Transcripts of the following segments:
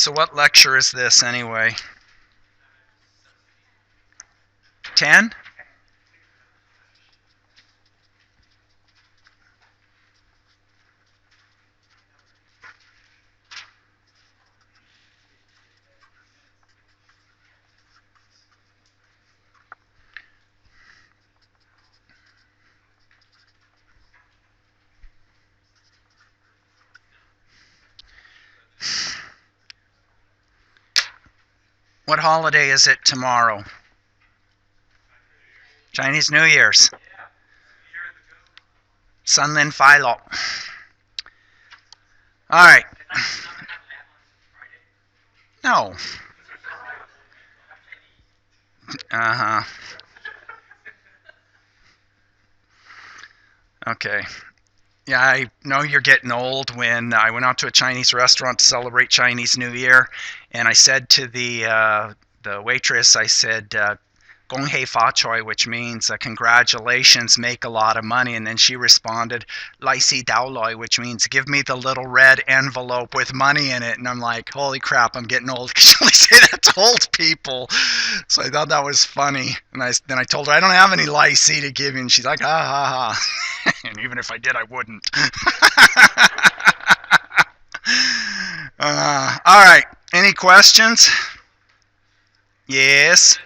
So what lecture is this anyway? 10? What holiday is it tomorrow? Chinese New Year's. Sunlin Philo. All right. No. Uh-huh. Okay. Yeah, I know you're getting old. When I went out to a Chinese restaurant to celebrate Chinese New Year, and I said to the waitress, I said, "Gong hei fa choi," which means congratulations, make a lot of money. And then she responded, "Lai si dao loi," which means give me the little red envelope with money in it. And I'm like, holy crap, I'm getting old. Because you only say that to old people. So I thought that was funny. And then I told her I don't have any lai si to give you, and she's like, ha ha ha. And even if I did, I wouldn't. All right. Any questions? Yes.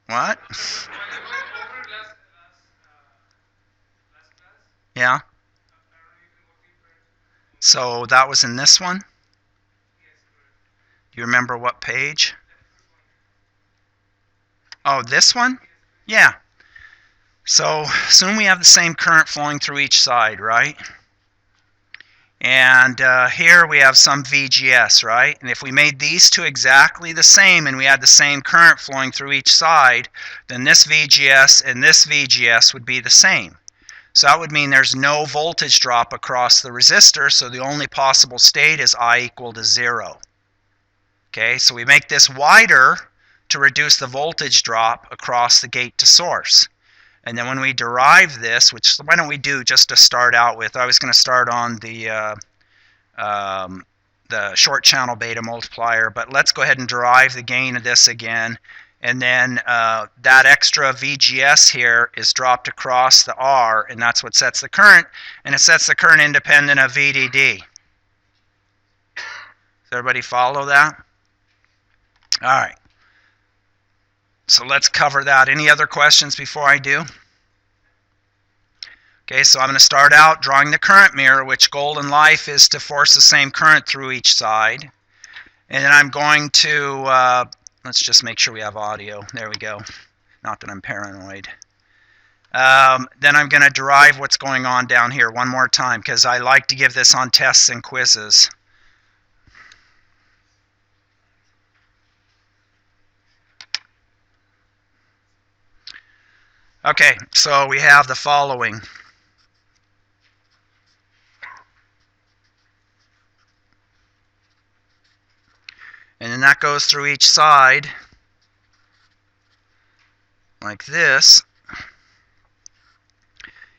What? Yeah. So that was in this one? Do you remember what page? Oh, this one? Yeah. So assume we have the same current flowing through each side, right? And here we have some VGS, right? And if we made these two exactly the same and we had the same current flowing through each side, then this VGS and this VGS would be the same. So that would mean there's no voltage drop across the resistor, so the only possible state is I equal to 0. Okay, so we make this wider to reduce the voltage drop across the gate to source. And then when we derive this, which why don't we do just to start out with, I was going to start on the short channel beta multiplier, but let's go ahead and derive the gain of this again. And then that extra VGS here is dropped across the R, and that's what sets the current, and it sets the current independent of VDD. Does everybody follow that? All right. So let's cover that. Any other questions before I do? Okay, so I'm going to start out drawing the current mirror, which goal in life is to force the same current through each side. And then I'm going to, let's just make sure we have audio. There we go. Not that I'm paranoid. Then I'm going to derive what's going on down here one more time, because I like to give this on tests and quizzes. Okay, so we have the following. And then that goes through each side like this.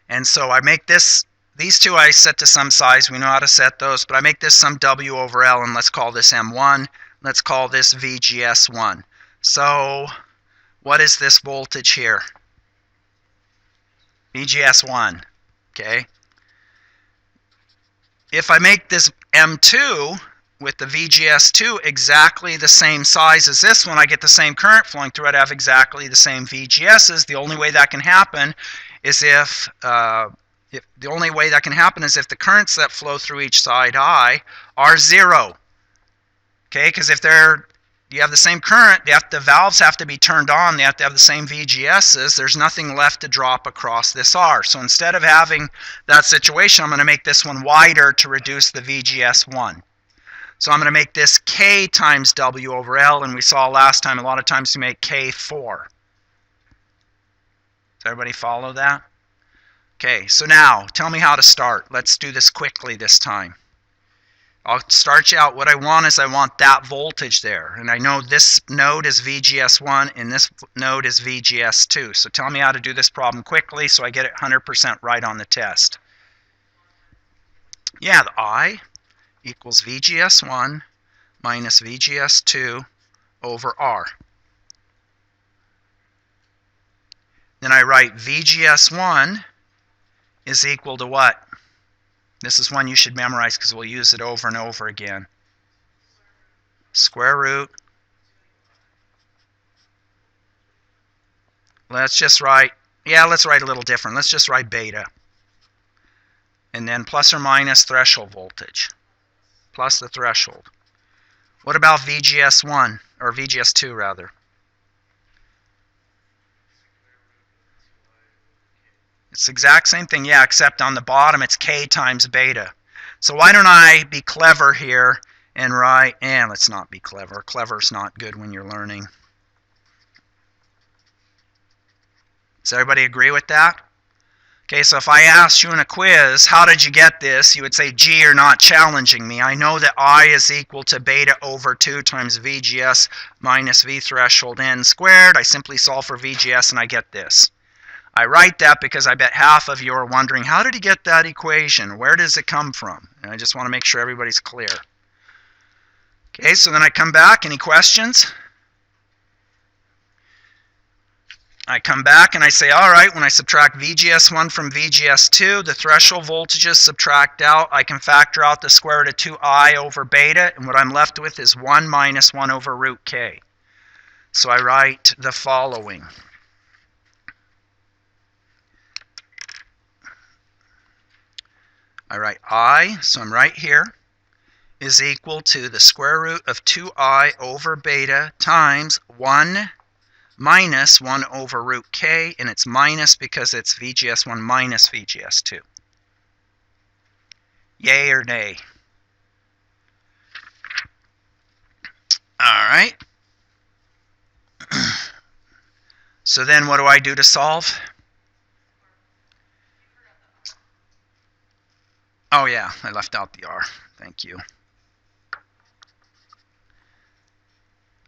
And so I make this, these two I set to some size. We know how to set those, but I make this some W over L, and let's call this M1. Let's call this VGS1. So what is this voltage here? VGS1, okay? If I make this M2 with the VGS2 exactly the same size as this one, I get the same current flowing through it. I have exactly the same VGSs. The only way that can happen is if the currents that flow through each side I are 0. Okay, because if you have the same current, the valves have to be turned on, they have to have the same VGSs, there's nothing left to drop across this R. So instead of having that situation, I'm going to make this one wider to reduce the VGS1. So I'm going to make this K times W over L, and we saw last time a lot of times we make K4. Does everybody follow that? Okay, so now tell me how to start. Let's do this quickly this time. I'll start you out. What I want is I want that voltage there. And I know this node is VGS1 and this node is VGS2. So tell me how to do this problem quickly so I get it 100% right on the test. Yeah, the I equals VGS1 minus VGS2 over R. Then I write VGS1 is equal to what? This is one you should memorize because we'll use it over and over again. Square root. Let's just write, let's write a little different. Let's just write beta. And then plus or minus threshold voltage. Plus the threshold. What about VGS1, or VGS2 rather? It's the exact same thing, yeah, except on the bottom it's K times beta. So why don't I be clever here and write, let's not be clever. Clever's not good when you're learning. Does everybody agree with that? Okay, so if I asked you in a quiz, how did you get this? You would say, gee, you're not challenging me. I know that I is equal to beta over 2 times VGS minus V threshold N squared. I simply solve for VGS and I get this. I write that because I bet half of you are wondering, how did he get that equation? Where does it come from? And I just want to make sure everybody's clear. Okay, so then I come back. Any questions? I come back and I say, all right, when I subtract VGS1 from VGS2, the threshold voltages subtract out. I can factor out the square root of 2I over beta, and what I'm left with is 1 minus 1 over root K. So I write the following. I write I, so I'm right here, is equal to the square root of 2I over beta times 1 minus 1 over root K, and it's minus because it's VGS1 minus VGS2. Yay or nay? All right. So then what do I do to solve? Oh yeah, I left out the R. Thank you.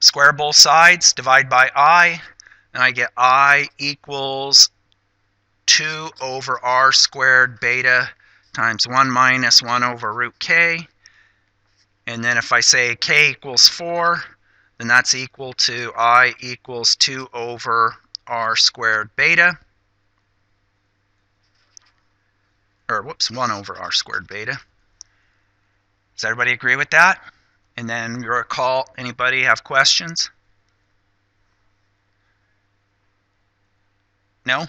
Square both sides, divide by I, and I get I equals 2 over R squared beta times 1 minus 1 over root K. And then if I say K equals 4, then that's equal to I equals 2 over R squared beta. Or whoops, 1 over R squared beta. Does everybody agree with that? And then you recall, anybody have questions? No?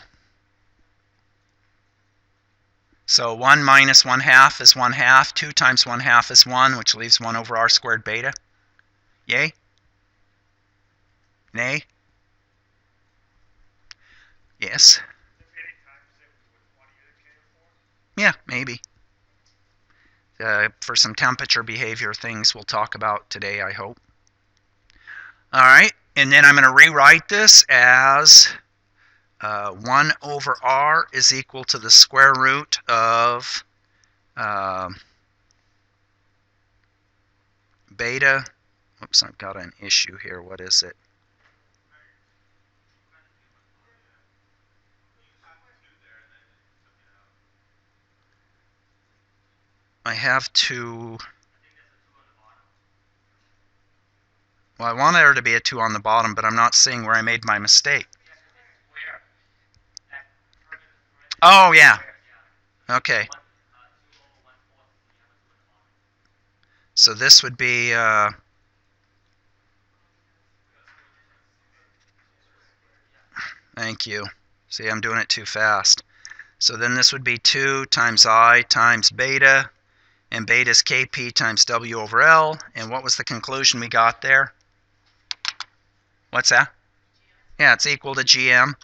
So 1 minus 1/2 is 1/2. 2 times 1/2 is 1, which leaves 1 over R squared beta. Yay? Nay? Yes? Yeah, maybe. For some temperature behavior things we'll talk about today, I hope. All right, and then I'm going to rewrite this as 1 over R is equal to the square root of beta. Oops, I've got an issue here. What is it? I have to... Well, I want there to be a 2 on the bottom, but I'm not seeing where I made my mistake. Oh, yeah. Okay. So this would be... Thank you. See, I'm doing it too fast. So then this would be 2 times I times beta, and beta is Kp times W over L. And what was the conclusion we got there? What's that? Yeah, it's equal to GM,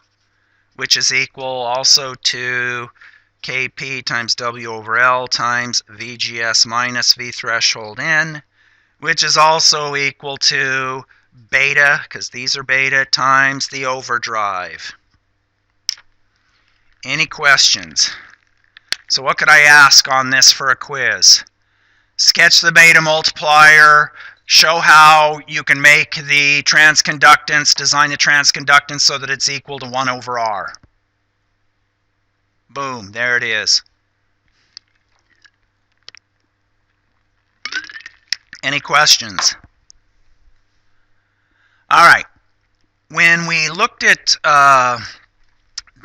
which is equal also to Kp times W over L times VGS minus V threshold N, which is also equal to beta, because these are beta, times the overdrive. Any questions? So what could I ask on this for a quiz? sketch the beta multiplier, show how you can make the transconductance, design the transconductance so that it's equal to 1 over R. Boom, there it is. Any questions? All right. When we looked at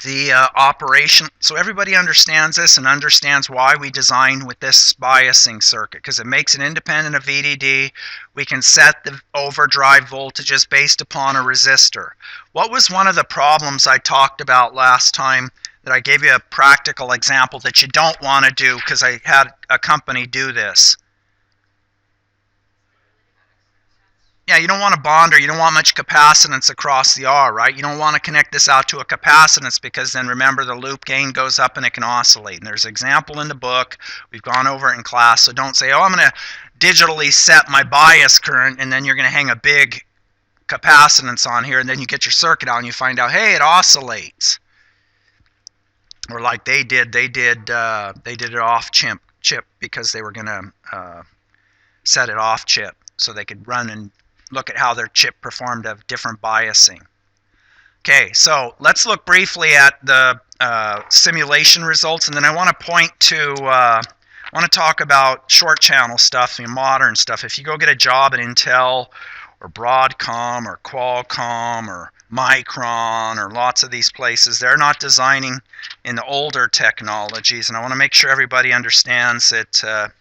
the operation, so everybody understands this and understands why we design with this biasing circuit, because it makes it independent of VDD. We can set the overdrive voltages based upon a resistor. What was one of the problems I talked about last time that I gave you a practical example that you don't want to do, because I had a company do this? Yeah, you don't want a bonder, you don't want much capacitance across the R, right? You don't want to connect this out to a capacitance, because then remember the loop gain goes up and it can oscillate. And there's an example in the book, we've gone over it in class, so don't say, oh, I'm going to digitally set my bias current and then you're going to hang a big capacitance on here and then you get your circuit out and you find out, hey, it oscillates. Or like they did it off chip because they were going to set it off chip so they could run and look at how their chip performed of different biasing. Okay, so let's look briefly at the simulation results, and then I want to point to, I want to talk about short channel stuff, modern stuff. If you go get a job at Intel or Broadcom or Qualcomm or Micron or lots of these places, they're not designing in the older technologies, and I want to make sure everybody understands that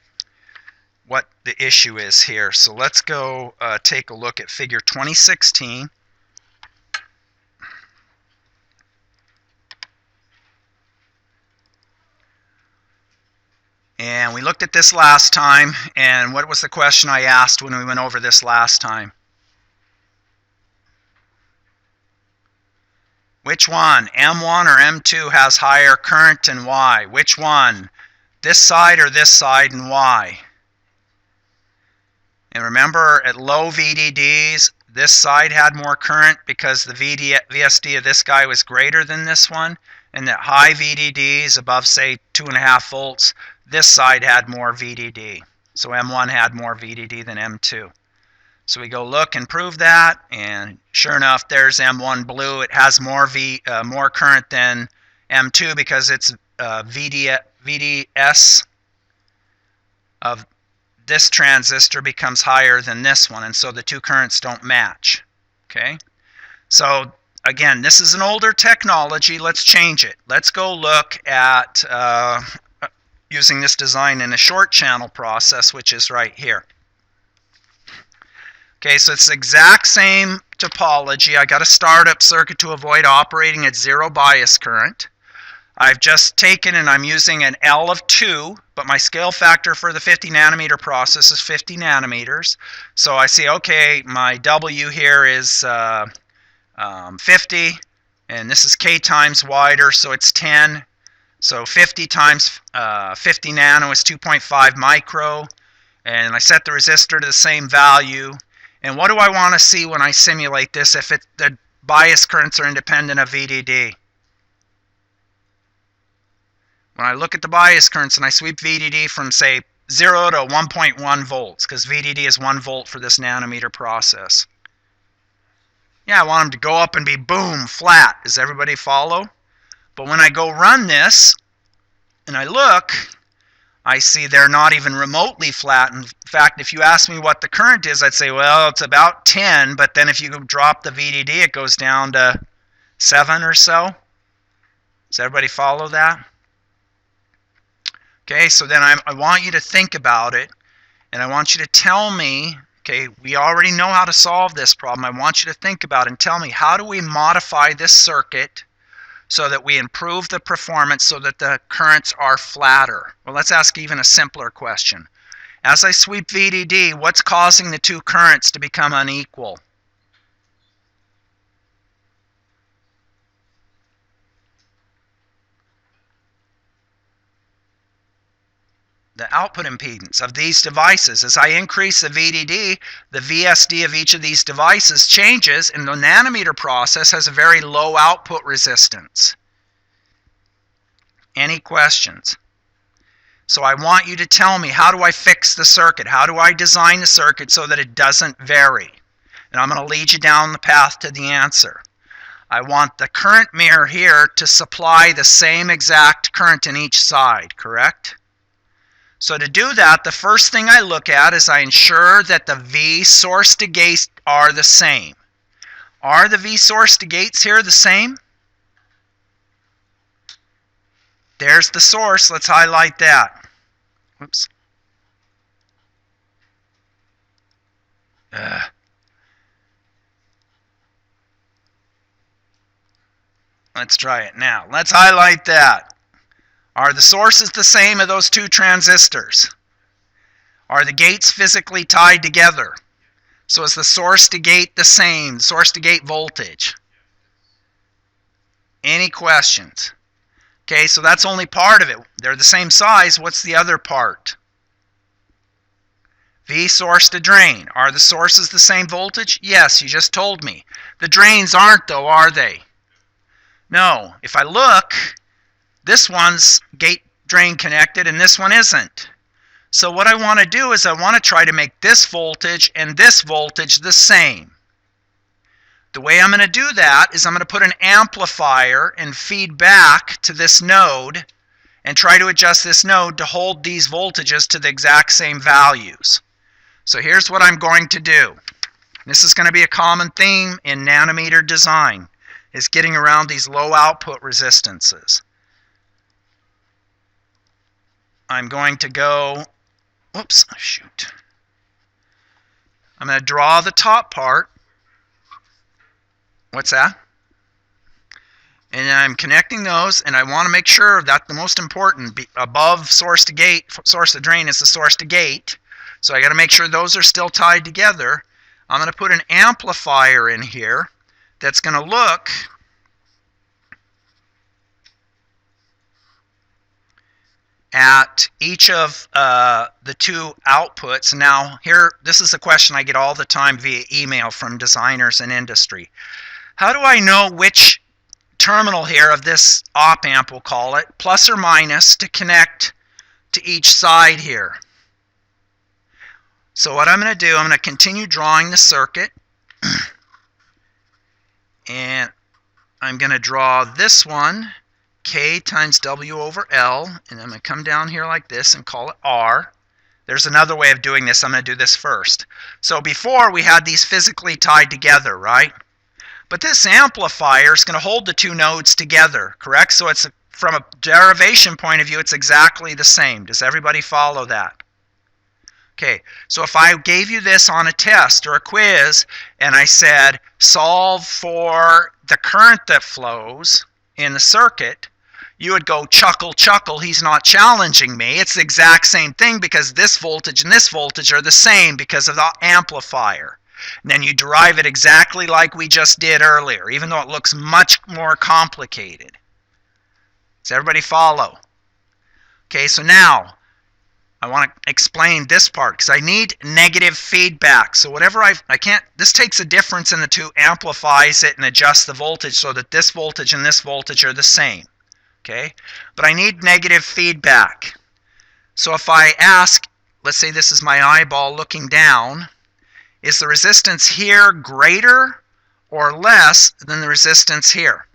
what the issue is here. So let's go take a look at figure 2016. And we looked at this last time, and what was the question I asked when we went over this last time? Which one, M1 or M2, has higher current and why? Which one, this side or this side, and why? And remember, at low VDDs, this side had more current because the VSD of this guy was greater than this one. And at high VDDs, above, say, 2.5 volts, this side had more VDD. So M1 had more VDD than M2. So we go look and prove that, and sure enough, there's M1 blue. It has more current than M2 because it's VDS of this transistor becomes higher than this one, and so the two currents don't match. Okay, so again, this is an older technology. Let's change it. Let's go look at using this design in a short channel process, which is right here. Okay, so it's the exact same topology. I got a startup circuit to avoid operating at zero bias current. I've just taken and I'm using an L of 2, but my scale factor for the 50 nanometer process is 50 nanometers. So I see, okay, my W here is 50, and this is K times wider, so it's 10. So 50 times 50 nano is 2.5 micro, and I set the resistor to the same value. And what do I want to see when I simulate this if the bias currents are independent of VDD? When I look at the bias currents and I sweep VDD from, say, 0 to 1.1 volts, because VDD is 1 volt for this nanometer process. Yeah, I want them to go up and be boom, flat. Does everybody follow? But when I go run this and I look, I see they're not even remotely flat. In fact, if you ask me what the current is, I'd say, well, it's about 10, but then if you drop the VDD, it goes down to 7 or so. Does everybody follow that? Okay, so then I want you to think about it, and I want you to tell me, okay, we already know how to solve this problem. I want you to think about it and tell me, how do we modify this circuit so that we improve the performance so that the currents are flatter? Well, let's ask even a simpler question. As I sweep VDD, what's causing the two currents to become unequal? The output impedance of these devices. As I increase the VDD, the VSD of each of these devices changes, and the nanometer process has a very low output resistance. Any questions? So I want you to tell me, how do I fix the circuit? How do I design the circuit so that it doesn't vary? And I'm going to lead you down the path to the answer. I want the current mirror here to supply the same exact current in each side, correct? So to do that, the first thing I look at is I ensure that the V source to gate are the same. Are the V source to gates here the same? There's the source. Let's highlight that. Whoops. Let's try it now. Let's highlight that. Are the sources the same of those two transistors? Are the gates physically tied together? So is the source to gate the same, source to gate voltage? Any questions? Okay, so that's only part of it. They're the same size. What's the other part? V source to drain. Are the sources the same voltage? Yes, you just told me. The drains aren't though, are they? No. If I look, this one's gate drain connected and this one isn't. So what I want to do is I want to try to make this voltage and this voltage the same. The way I'm going to do that is I'm going to put an amplifier and feed back to this node and try to adjust this node to hold these voltages to the exact same values. So here's what I'm going to do. This is going to be a common theme in nanometer design, is getting around these low output resistances. I'm going to go, oops, shoot. I'm going to draw the top part. What's that? And I'm connecting those, and I want to make sure that the most important, above source to gate, source to drain is the source to gate. So I got to make sure those are still tied together. I'm going to put an amplifier in here that's going to look at each of the two outputs. Now here, this is a question I get all the time via email from designers in industry. How do I know which terminal here of this op amp, we'll call it, plus or minus, to connect to each side here? So what I'm going to do, I'm going to continue drawing the circuit. And I'm going to draw this one, K times W over L, and I'm going to come down here like this and call it R. There's another way of doing this. I'm going to do this first. So before, we had these physically tied together, right? But this amplifier is going to hold the two nodes together, correct? So it's, from a derivation point of view, it's exactly the same. Does everybody follow that? Okay, so if I gave you this on a test or a quiz and I said, solve for the current that flows in the circuit, you would go, chuckle, chuckle, he's not challenging me. It's the exact same thing because this voltage and this voltage are the same because of the amplifier. And then you derive it exactly like we just did earlier, even though it looks much more complicated. Does everybody follow? Okay, so now I want to explain this part because I need negative feedback. So whatever I can't, this takes a difference in the two, amplifies it and adjusts the voltage so that this voltage and this voltage are the same. Okay, but I need negative feedback. So if I ask, let's say this is my eyeball looking down, is the resistance here greater or less than the resistance here?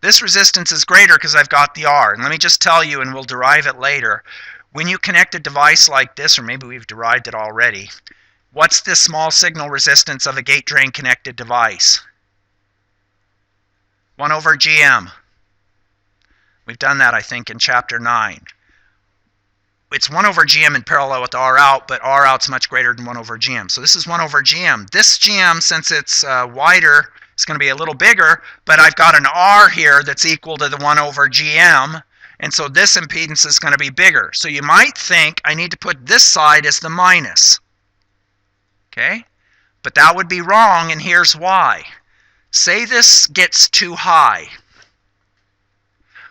This resistance is greater because I've got the R. And let me just tell you, and we'll derive it later, when you connect a device like this, or maybe we've derived it already, what's the small signal resistance of a gate drain connected device? 1 over GM. We've done that, I think, in chapter 9. It's 1 over GM in parallel with R out, but R out's much greater than 1 over GM. So this is 1 over GM. This GM, since it's wider, it's going to be a little bigger, but I've got an R here that's equal to the 1 over GM, and so this impedance is going to be bigger. So you might think I need to put this side as the minus. Okay? But that would be wrong, and here's why. Say this gets too high.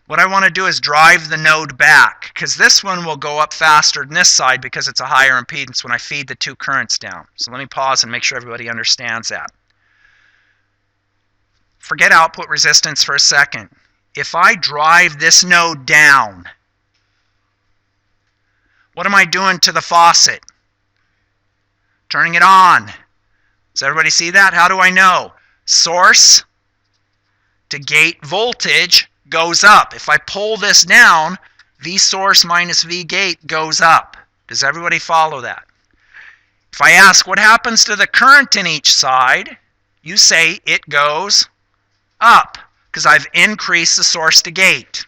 What I want to do is drive the node back, because this one will go up faster than this side because it's a higher impedance when I feed the two currents down. So let me pause and make sure everybody understands that. Forget output resistance for a second. If I drive this node down, What am I doing to the faucet? Turning it on. Does everybody see that? How do I know? Source to gate voltage goes up. If I pull this down, V source minus V gate goes up. Does everybody follow that? If I ask what happens to the current in each side, you say it goes up because I've increased the source to gate.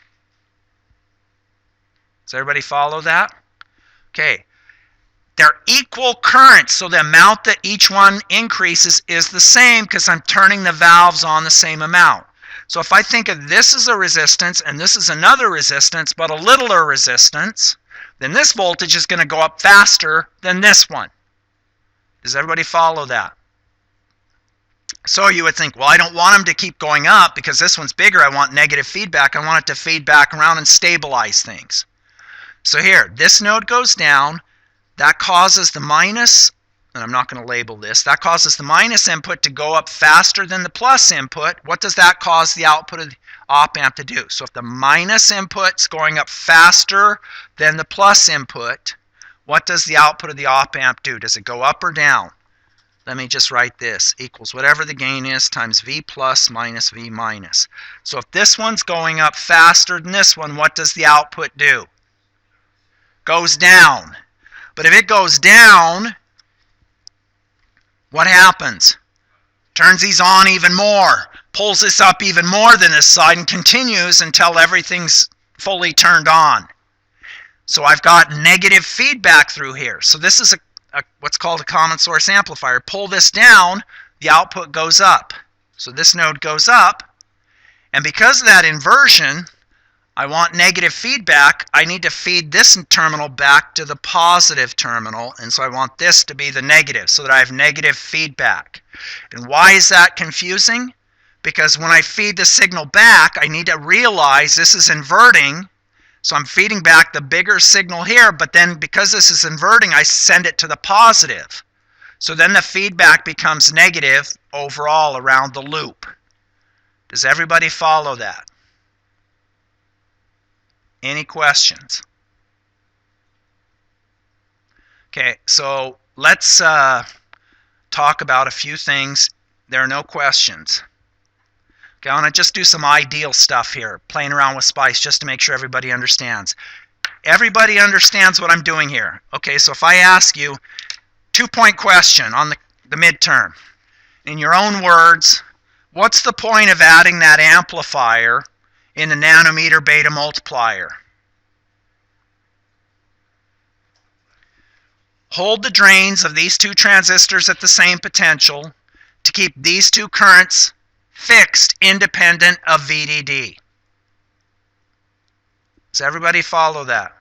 Does everybody follow that? Okay. They're equal currents, so the amount that each one increases is the same because I'm turning the valves on the same amount. So if I think of this as a resistance and this is another resistance, but a littler resistance, then this voltage is going to go up faster than this one. Does everybody follow that? So you would think, well, I don't want them to keep going up because this one's bigger. I want negative feedback. I want it to feed back around and stabilize things. So here, this node goes down. That causes the minus, and I'm not going to label this, that causes the minus input to go up faster than the plus input. What does that cause the output of the op amp to do? So if the minus input's going up faster than the plus input, what does the output of the op amp do? Does it go up or down? Let me just write this, equals whatever the gain is times V plus minus V minus. So if this one's going up faster than this one, what does the output do? Goes down. But if it goes down, what happens? Turns these on even more, pulls this up even more than this side, and continues until everything's fully turned on. So I've got negative feedback through here. So this is what's called a common source amplifier. Pull this down, the output goes up. So this node goes up, and because of that inversion, I want negative feedback. I need to feed this terminal back to the positive terminal, and so I want this to be the negative so that I have negative feedback. And why is that confusing? Because when I feed the signal back, I need to realize this is inverting. So I'm feeding back the bigger signal here, but then because this is inverting, I send it to the positive. So then the feedback becomes negative overall around the loop. Does everybody follow that? Any questions? Okay, so let's talk about a few things. There are no questions. Okay, I want to just do some ideal stuff here, playing around with spice just to make sure everybody understands. Everybody understands what I'm doing here. Okay, so if I ask you, 2-point question on the midterm. In your own words, what's the point of adding that amplifier in the nanometer beta multiplier? Hold the drains of these two transistors at the same potential to keep these two currents fixed independent of VDD. Does everybody follow that?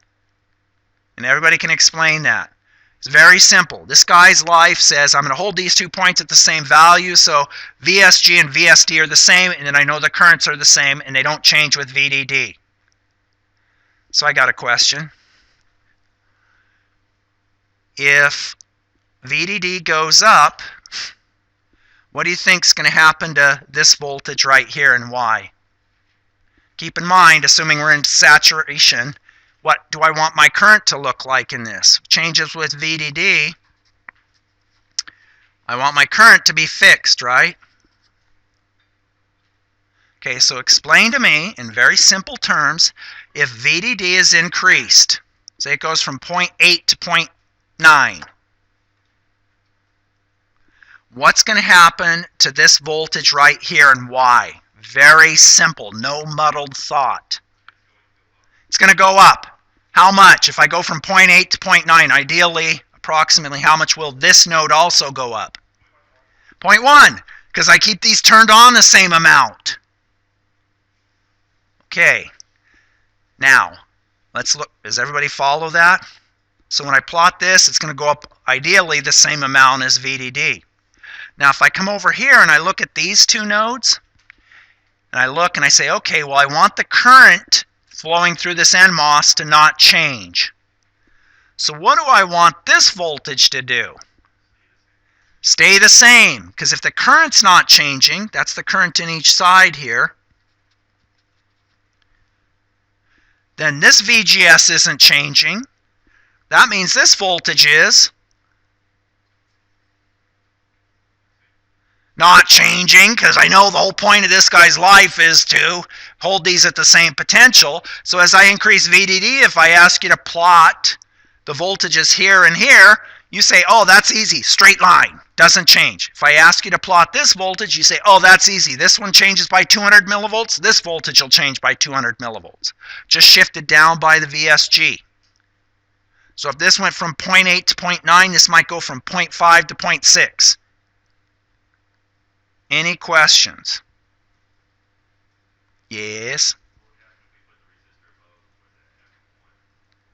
And everybody can explain that. It's very simple. This guy's life says I'm going to hold these 2 points at the same value, so VSG and VSD are the same, and then I know the currents are the same, and they don't change with VDD. So I got a question. If VDD goes up, what do you think is going to happen to this voltage right here, and why? Keep in mind, assuming we're in saturation, what do I want my current to look like in this? Changes with VDD. I want my current to be fixed, right? Okay, so explain to me in very simple terms, if VDD is increased, say it goes from 0.8 to 0.9, what's going to happen to this voltage right here and why? Very simple, no muddled thought. It's going to go up. How much? If I go from 0.8 to 0.9, ideally, approximately, how much will this node also go up? 0.1, because I keep these turned on the same amount. Okay, now, let's look. Does everybody follow that? So when I plot this, it's going to go up, ideally, the same amount as VDD. Now, if I come over here and I look at these two nodes, and I look and I say, okay, well, I want the current flowing through this NMOS to not change. So what do I want this voltage to do? Stay the same, because if the current's not changing, that's the current in each side here, then this VGS isn't changing. That means this voltage is not changing, because I know the whole point of this guy's life is to hold these at the same potential. So as I increase VDD, if I ask you to plot the voltages here and here, you say, oh, that's easy, straight line, doesn't change. If I ask you to plot this voltage, you say, oh, that's easy. This one changes by 200 millivolts, this voltage will change by 200 millivolts. Just shifted down by the VSG. So if this went from 0.8 to 0.9, this might go from 0.5 to 0.6. Any questions? Yes?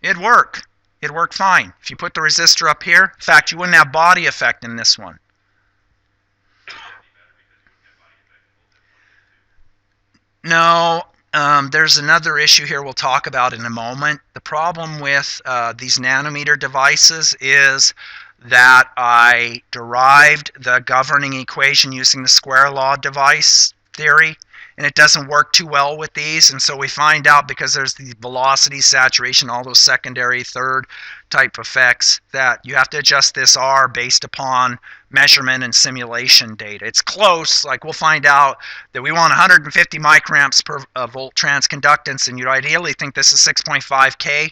It'd work. It'd work fine. If you put the resistor up here, in fact, you wouldn't have body effect in this one. No, there's another issue here we'll talk about in a moment. The problem with these nanometer devices is that I derived the governing equation using the square law device theory, and it doesn't work too well with these. And so we find out, because there's the velocity, saturation, all those secondary, third type effects, that you have to adjust this R based upon measurement and simulation data. It's close. Like, we'll find out that we want 150 microamps per volt transconductance, and you'd ideally think this is 6.5 K.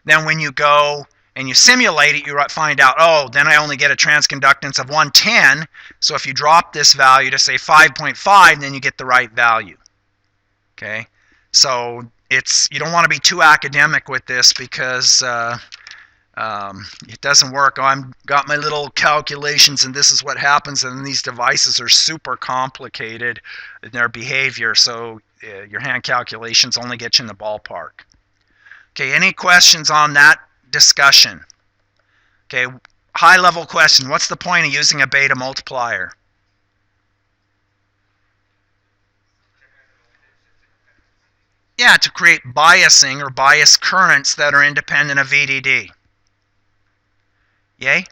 Then when you go and you simulate it, you find out, oh, then I only get a transconductance of 110. So if you drop this value to, say, 5.5, then you get the right value. Okay? So you don't want to be too academic with this, because it doesn't work. Oh, I've got my little calculations, and this is what happens. And these devices are super complicated in their behavior, so your hand calculations only get you in the ballpark. Okay, any questions on that discussion? Okay, high level question. What's the point of using a beta multiplier? Yeah, to create biasing or bias currents that are independent of VDD. Yay?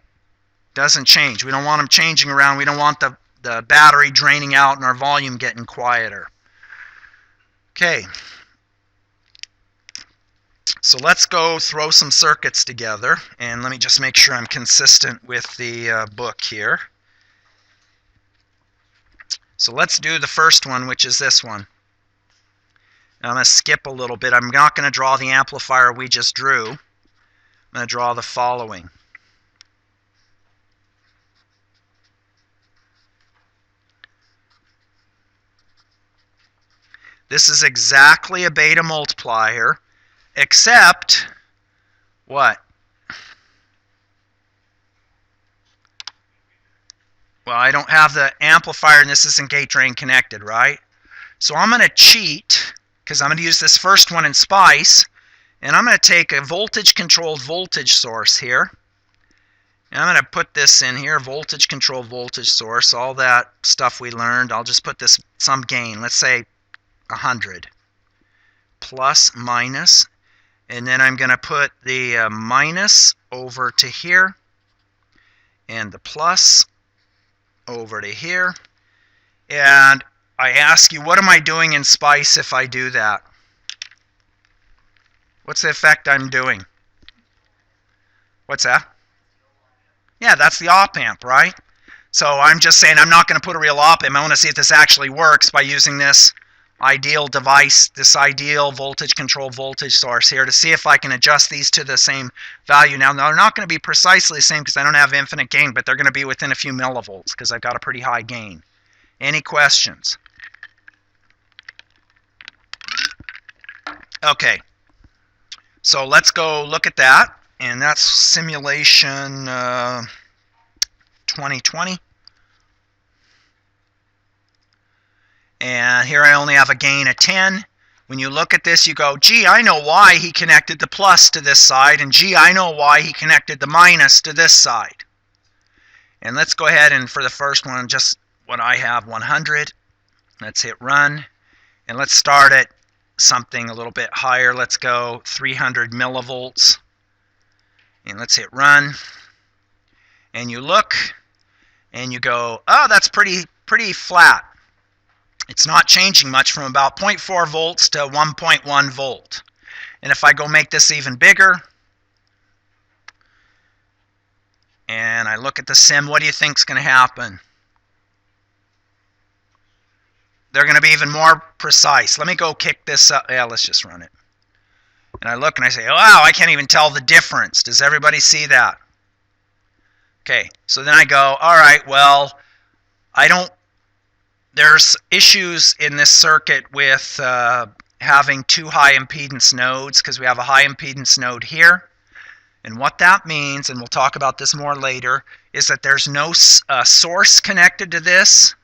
Doesn't change. We don't want them changing around. We don't want the battery draining out and our volume getting quieter. Okay. So let's go throw some circuits together, and let me just make sure I'm consistent with the book here. So let's do the first one, which is this one. Now I'm going to skip a little bit. I'm not going to draw the amplifier we just drew. I'm going to draw the following. This is exactly a beta multiplier, except what? Well, I don't have the amplifier, and this isn't gate drain connected, right? So I'm going to cheat, because I'm going to use this first one in SPICE, and I'm going to take a voltage-controlled voltage source here. And I'm going to put this in here, voltage-controlled voltage source, all that stuff we learned. I'll just put this some gain, let's say 100, plus, minus, and then I'm going to put the minus over to here, and the plus over to here. And I ask you, what am I doing in SPICE if I do that? What's the effect I'm doing? What's that? Yeah, that's the op amp, right? So I'm just saying I'm not going to put a real op amp. I want to see if this actually works by using this ideal device, this ideal voltage controlled voltage source here, to see if I can adjust these to the same value. Now, they're not going to be precisely the same because I don't have infinite gain, but they're going to be within a few millivolts because I've got a pretty high gain. Any questions? Okay, so let's go look at that, and that's simulation 2020. And here I only have a gain of 10. When you look at this, you go, gee, I know why he connected the plus to this side, and gee, I know why he connected the minus to this side. And let's go ahead and for the first one, just what I have, 100. Let's hit run. And let's start at something a little bit higher. Let's go 300 millivolts. And let's hit run. And you look, and you go, oh, that's pretty flat. It's not changing much from about 0.4 volts to 1.1 volt. And if I go make this even bigger, and I look at the sim, what do you think is going to happen? They're going to be even more precise. Let me go kick this up. Yeah, let's just run it. And I look and I say, wow, I can't even tell the difference. Does everybody see that? Okay, so then I go, all right, well, there's issues in this circuit with having two high impedance nodes because we have a high impedance node here. And what that means, and we'll talk about this more later, is that there's no source connected to this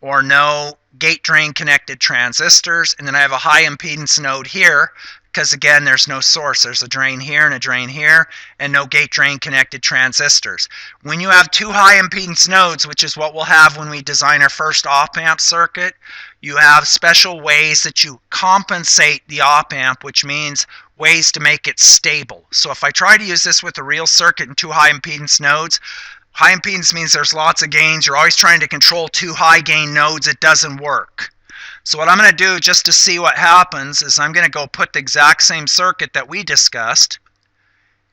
or no gate drain connected transistors. And then I have a high impedance node here because, again, there's no source. There's a drain here and a drain here and no gate drain connected transistors. When you have two high impedance nodes, which is what we'll have when we design our first op-amp circuit, you have special ways that you compensate the op-amp, which means ways to make it stable. So if I try to use this with a real circuit and two high impedance nodes, high impedance means there's lots of gains. You're always trying to control two high gain nodes. It doesn't work. So what I'm going to do just to see what happens is I'm going to go put the exact same circuit that we discussed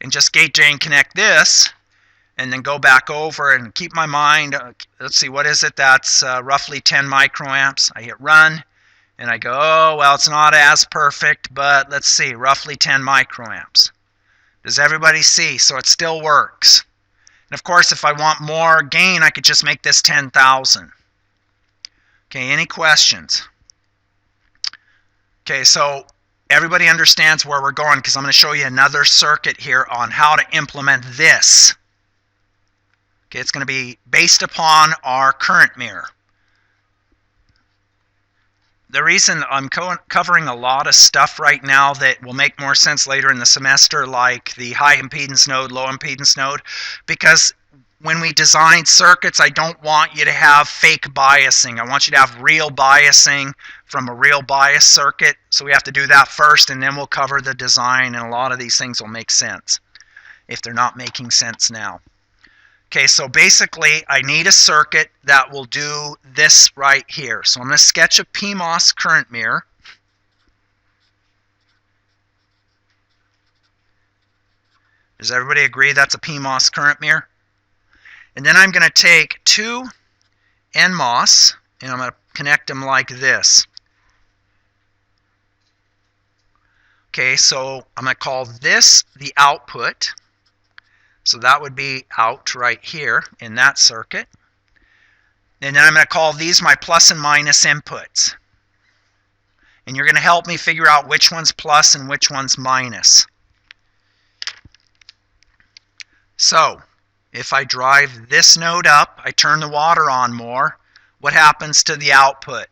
and just gate drain connect this and then go back over and keep my mind. Let's see, what is it? That's roughly 10 microamps. I hit run. And I go, oh, well, it's not as perfect, but let's see, roughly 10 microamps. Does everybody see? So it still works. And of course, if I want more gain, I could just make this 10,000. Okay, any questions? Okay, so everybody understands where we're going because I'm going to show you another circuit here on how to implement this. Okay, it's going to be based upon our current mirror. The reason I'm covering a lot of stuff right now that will make more sense later in the semester, like the high impedance node, low impedance node, because when we design circuits, I don't want you to have fake biasing. I want you to have real biasing from a real bias circuit. So we have to do that first, and then we'll cover the design, and a lot of these things will make sense if they're not making sense now. Okay, so basically I need a circuit that will do this right here. So I'm going to sketch a PMOS current mirror. Does everybody agree that's a PMOS current mirror? And then I'm going to take two NMOS and I'm going to connect them like this. Okay, so I'm going to call this the output. So that would be out right here in that circuit. And then I'm going to call these my plus and minus inputs. And you're going to help me figure out which one's plus and which one's minus. So if I drive this node up, I turn the water on more, what happens to the output?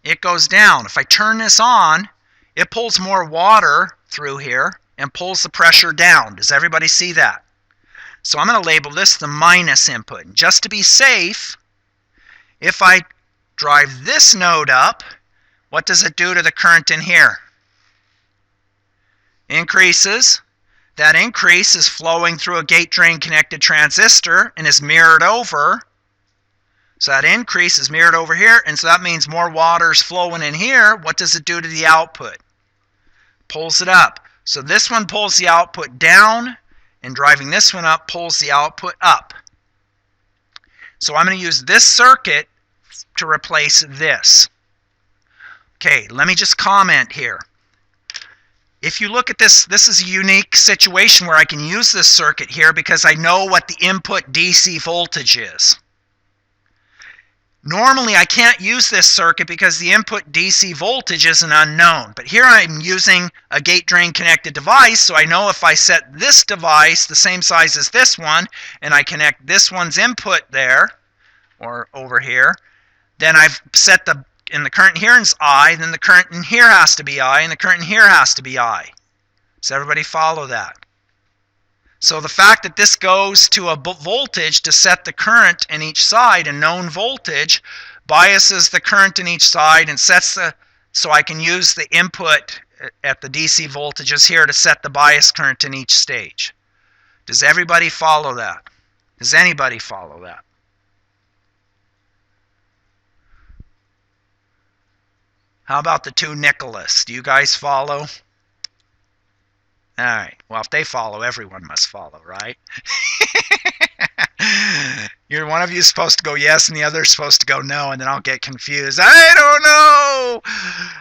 It goes down. If I turn this on, it pulls more water through here and pulls the pressure down. Does everybody see that? So I'm going to label this the minus input. And just to be safe, if I drive this node up, what does it do to the current in here? Increases. That increase is flowing through a gate drain connected transistor and is mirrored over. So that increase is mirrored over here, and so that means more water is flowing in here. What does it do to the output? Pulls it up. So this one pulls the output down, and driving this one up pulls the output up. So I'm going to use this circuit to replace this. Okay, let me just comment here. If you look at this, this is a unique situation where I can use this circuit here because I know what the input DC voltage is. Normally, I can't use this circuit because the input DC voltage is an unknown. But here I'm using a gate drain connected device, so I know if I set this device the same size as this one, and I connect this one's input there, or over here, then I've set the current here is I, then the current in here has to be I, and the current in here has to be I. Does everybody follow that? So the fact that this goes to a voltage to set the current in each side, a known voltage, biases the current in each side and sets the, so I can use the input at the DC voltages here to set the bias current in each stage. Does everybody follow that? Does anybody follow that? How about the two Nicholas? Do you guys follow? All right. Well, if they follow, everyone must follow, right? You're one of you is supposed to go yes and the other is supposed to go no, and then I'll get confused. I don't know.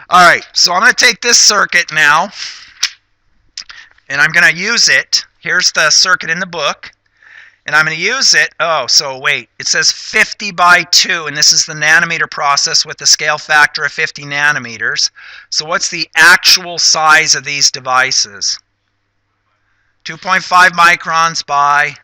All right. So I'm going to take this circuit now, and I'm going to use it. Here's the circuit in the book. And I'm going to use it. Oh, so wait. It says 50 by 2, and this is the nanometer process with a scale factor of 50 nanometers. So what's the actual size of these devices? 2.5 microns by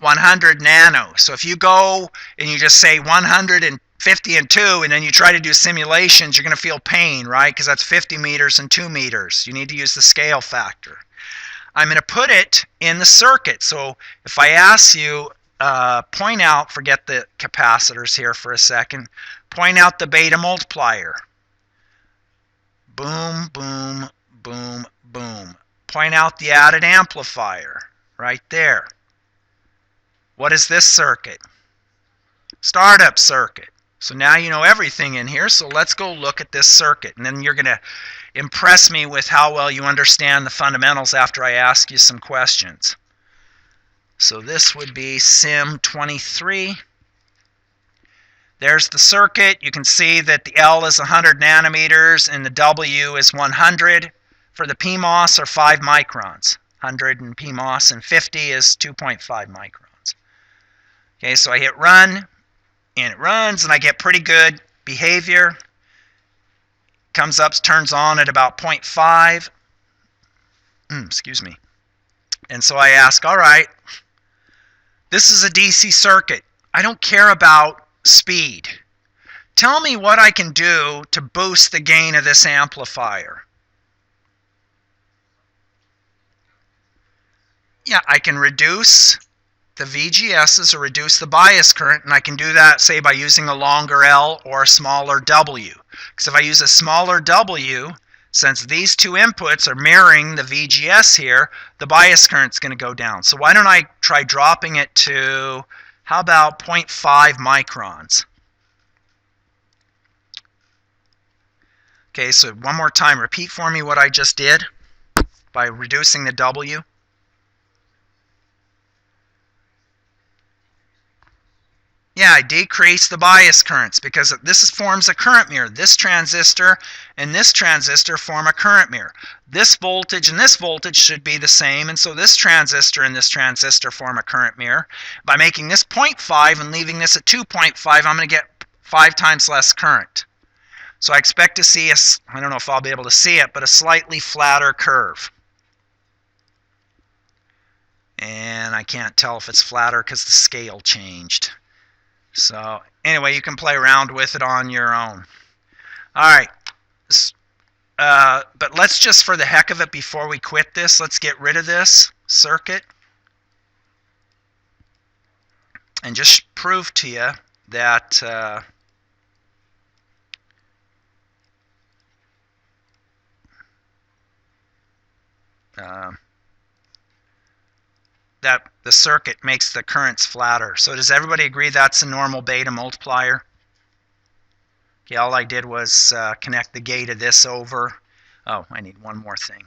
100 nano. So if you go and you just say 150 and 2, and then you try to do simulations, you're going to feel pain, right? Because that's 50 meters and 2 meters. You need to use the scale factor. I'm going to put it in the circuit. So if I ask you, point out, forget the capacitors here for a second, point out the beta multiplier. Boom, boom, boom, boom. Point out the added amplifier right there. What is this circuit? Startup circuit. So now you know everything in here, so let's go look at this circuit. And then you're going to impress me with how well you understand the fundamentals after I ask you some questions. So this would be Sim 23. There's the circuit. You can see that the L is 100 nanometers and the W is 100. For the PMOS are 5 microns. 100 in PMOS and 50 is 2.5 microns. Okay, so I hit run, and it runs, and I get pretty good behavior. Comes up, turns on at about 0.5. Excuse me. And so I ask, all right, this is a DC circuit. I don't care about speed. Tell me what I can do to boost the gain of this amplifier. Yeah, I can reduce the VGSs or reduce the bias current, and I can do that, say, by using a longer L or a smaller W. Because if I use a smaller W, since these two inputs are mirroring the VGS here, the bias current's going to go down. So why don't I try dropping it to, how about 0.5 microns? Okay, so one more time, repeat for me what I just did by reducing the W. Yeah, I decrease the bias currents because this forms a current mirror. This transistor and this transistor form a current mirror. This voltage and this voltage should be the same, and so this transistor and this transistor form a current mirror. By making this 0.5 and leaving this at 2.5, I'm going to get 5 times less current. So I expect to see, I don't know if I'll be able to see it, but a slightly flatter curve. And I can't tell if it's flatter because the scale changed. So anyway, you can play around with it on your own. All right. But let's just, for the heck of it, before we quit this, let's get rid of this circuit and just prove to you that that the circuit makes the currents flatter. So does everybody agree that's a normal beta multiplier? Okay, all I did was connect the gate of this over. Oh, I need one more thing.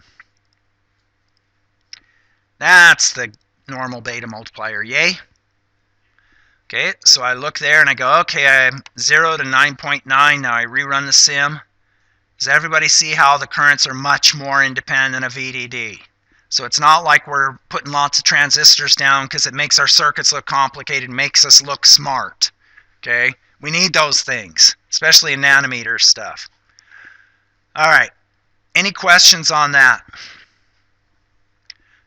That's the normal beta multiplier, yay? Okay, so I look there and I go, okay, I'm 0 to 9.9. Now I rerun the sim. Does everybody see how the currents are much more independent of VDD? So it's not like we're putting lots of transistors down because it makes our circuits look complicated, makes us look smart. Okay? We need those things, especially in nanometer stuff. All right. Any questions on that?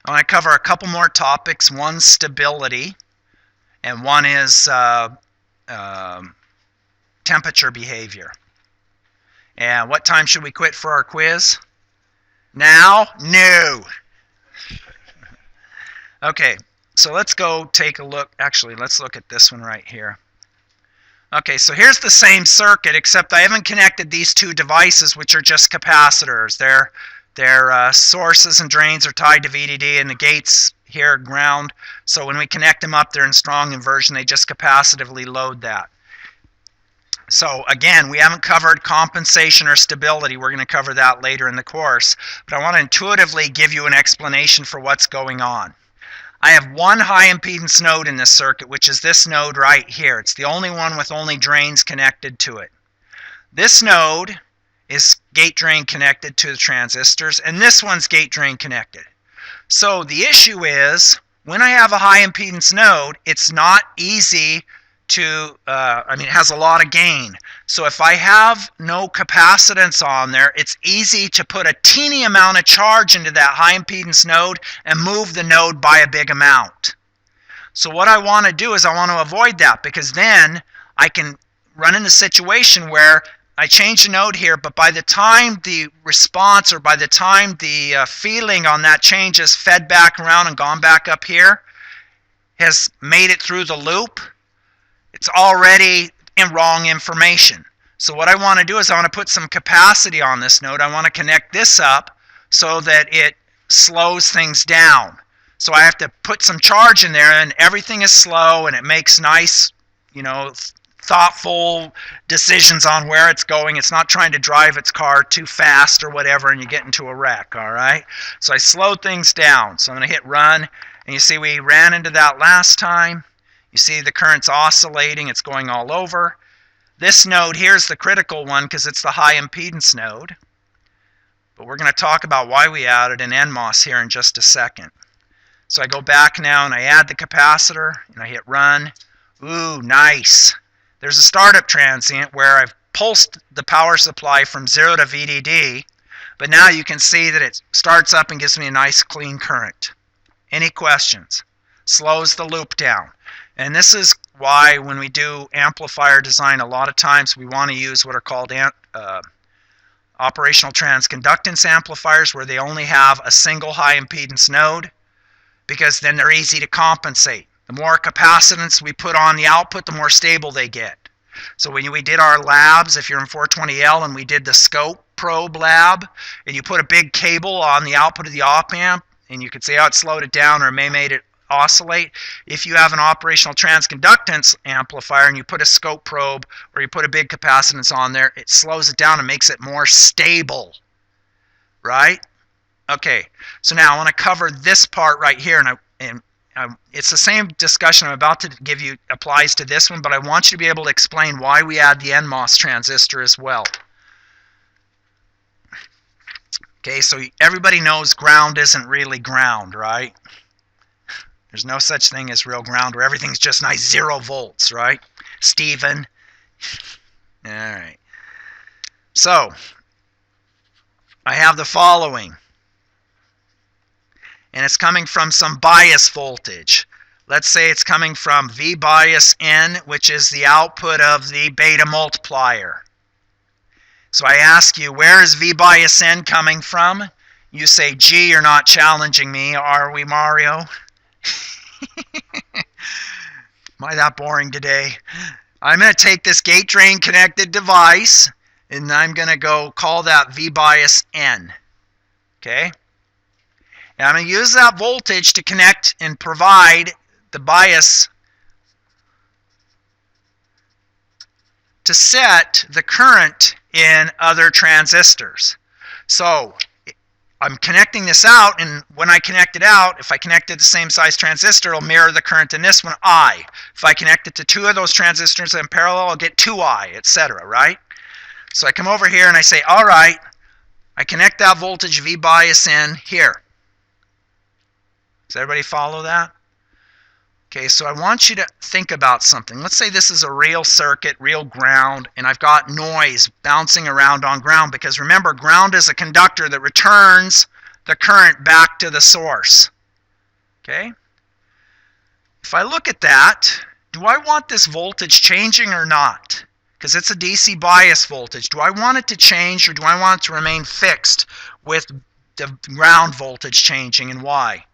I want to cover a couple more topics. One's stability, and one is temperature behavior. And what time should we quit for our quiz? Now? No. Okay, so let's go take a look. Actually, let's look at this one right here. Okay, so here's the same circuit, except I haven't connected these two devices, which are just capacitors. Their sources and drains are tied to VDD, and the gates here are ground. So when we connect them up, they're in strong inversion. They just capacitively load that. So again, we haven't covered compensation or stability. We're going to cover that later in the course. But I want to intuitively give you an explanation for what's going on. I have one high impedance node in this circuit, which is this node right here. It's the only one with only drains connected to it. This node is gate drain connected to the transistors, and this one's gate drain connected. So the issue is, when I have a high impedance node, it's not easy to, it has a lot of gain. So if I have no capacitance on there, it's easy to put a teeny amount of charge into that high impedance node and move the node by a big amount. So what I want to do is I want to avoid that, because then I can run into a situation where I change the node here, but by the time the response, or by the time the feeling on that change is fed back around and gone back up here, has made it through the loop, it's already in wrong information. So what I want to do is I want to put some capacity on this node. I want to connect this up so that it slows things down. So I have to put some charge in there, and everything is slow, and it makes nice, thoughtful decisions on where it's going. It's not trying to drive its car too fast or whatever, and you get into a wreck, all right? So I slowed things down. So I'm going to hit run, and you see we ran into that last time. You see the current's oscillating, it's going all over. This node here is the critical one because it's the high impedance node. But we're going to talk about why we added an NMOS here in just a second. So I go back now and I add the capacitor and I hit run. Ooh, nice. There's a startup transient where I've pulsed the power supply from 0 to VDD, but now you can see that it starts up and gives me a nice clean current. Any questions? Slows the loop down. And this is why when we do amplifier design, a lot of times we want to use what are called operational transconductance amplifiers, where they only have a single high impedance node, because then they're easy to compensate. The more capacitance we put on the output, the more stable they get. So when we did our labs, if you're in 420L and we did the scope probe lab, and you put a big cable on the output of the op amp, and you could see how it slowed it down or may made it oscillate. If you have an operational transconductance amplifier and you put a scope probe or you put a big capacitance on there, it slows it down and makes it more stable, right? Okay, so now I want to cover this part right here, and it's the same discussion I'm about to give you applies to this one, but I want you to be able to explain why we add the NMOS transistor as well. Okay, so everybody knows ground isn't really ground, right? There's no such thing as real ground where everything's just nice 0 volts, right? Stephen. All right. So, I have the following. And it's coming from some bias voltage. Let's say it's coming from V bias N, which is the output of the beta multiplier. So I ask you, where is V bias N coming from? You say, gee, you're not challenging me, are we, Mario? Am I that boring today? I'm going to take this gate drain connected device, and I'm going to go call that V bias N. Okay? And I'm going to use that voltage to connect and provide the bias to set the current in other transistors. So I'm connecting this out, and when I connect it out, if I connected the same size transistor, it'll mirror the current in this one, I. If I connect it to 2 of those transistors in parallel, I'll get 2I, etc., right? So I come over here and I say, all right, I connect that voltage V bias in here. Does everybody follow that? Okay, so I want you to think about something. Let's say this is a real circuit, real ground, and I've got noise bouncing around on ground, because remember, ground is a conductor that returns the current back to the source. Okay? If I look at that, do I want this voltage changing or not? Because it's a DC bias voltage. Do I want it to change, or do I want it to remain fixed with the ground voltage changing, and why?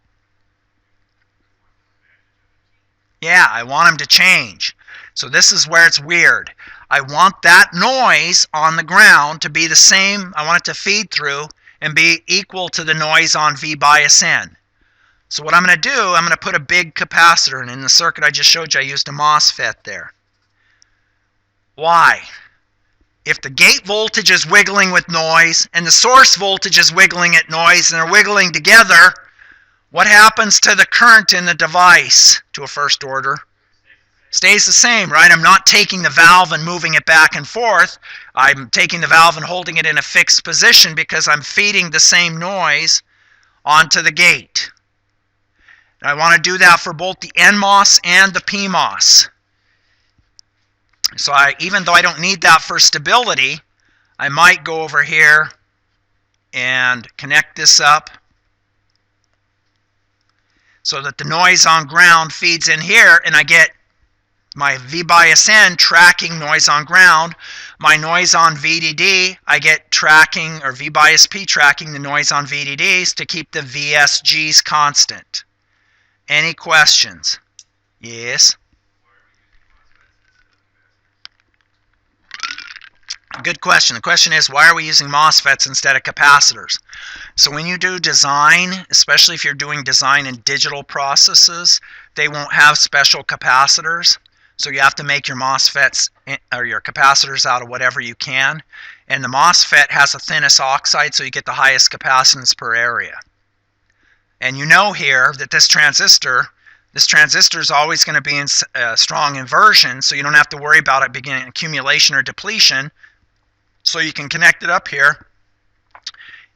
Yeah, I want them to change. So this is where it's weird. I want that noise on the ground to be the same. I want it to feed through and be equal to the noise on V bias N. So what I'm going to do, I'm going to put a big capacitor in. In the circuit I just showed you, I used a MOSFET there. Why? if the gate voltage is wiggling with noise and the source voltage is wiggling at noise and they're wiggling together, what happens to the current in the device to a first order? Stays the same, right? I'm not taking the valve and moving it back and forth. I'm taking the valve and holding it in a fixed position because I'm feeding the same noise onto the gate. And I want to do that for both the NMOS and the PMOS. So even though I don't need that for stability, I might go over here and connect this up so that the noise on ground feeds in here, and I get my V bias N tracking noise on ground. My noise on VDD, I get tracking, or V bias P tracking the noise on VDDs to keep the VSGs constant. Any questions? Yes? Good question. The question is, why are we using MOSFETs instead of capacitors? So when you do design, especially if you're doing design in digital processes, they won't have special capacitors. So you have to make your MOSFETs or your capacitors out of whatever you can. And the MOSFET has the thinnest oxide, so you get the highest capacitance per area. And you know here that this transistor is always going to be in strong inversion, so you don't have to worry about it beginning accumulation or depletion. So you can connect it up here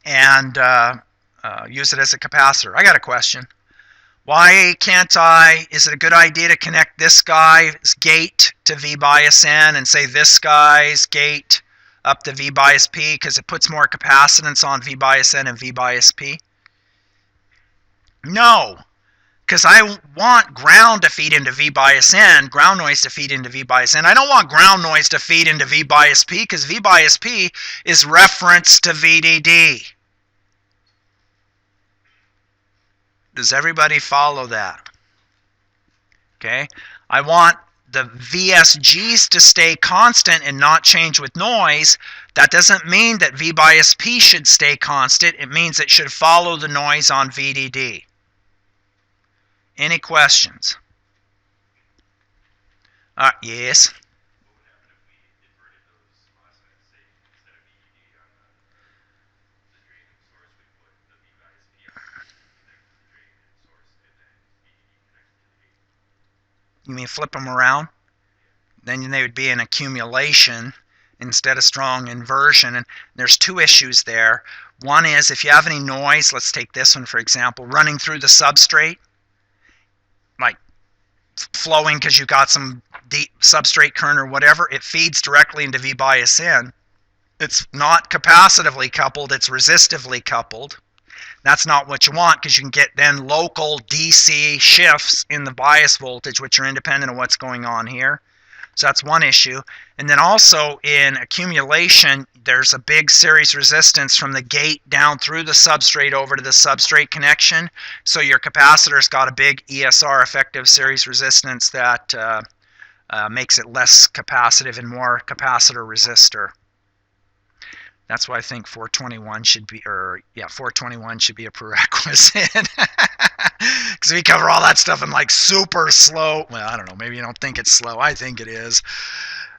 and use it as a capacitor. I got a question. Why can't is it a good idea to connect this guy's gate to V bias N and say this guy's gate up to V bias P because it puts more capacitance on V bias N and V bias P? No, because I want ground to feed into V bias N, ground noise to feed into V bias N. I don't want ground noise to feed into V bias P because V bias P is referenced to VDD. Does everybody follow that? Okay, I want the VSGs to stay constant and not change with noise. That doesn't mean that V bias P should stay constant. It means it should follow the noise on VDD. Any questions? Yes? You mean flip them around? Then they would be an accumulation instead of strong inversion. And there's two issues there. One is if you have any noise, let's take this one for example, running through the substrate, like flowing because you've got some deep substrate current or whatever, it feeds directly into V bias N. It's not capacitively coupled, it's resistively coupled. That's not what you want because you can get then local DC shifts in the bias voltage, which are independent of what's going on here. So that's one issue. And then also in accumulation, there's a big series resistance from the gate down through the substrate over to the substrate connection. So your capacitor's got a big ESR, effective series resistance, that makes it less capacitive and more capacitor resistor. That's why I think 421 should be, 421 should be a prerequisite. Because we cover all that stuff in like super slow. Well, I don't know. Maybe you don't think it's slow. I think it is.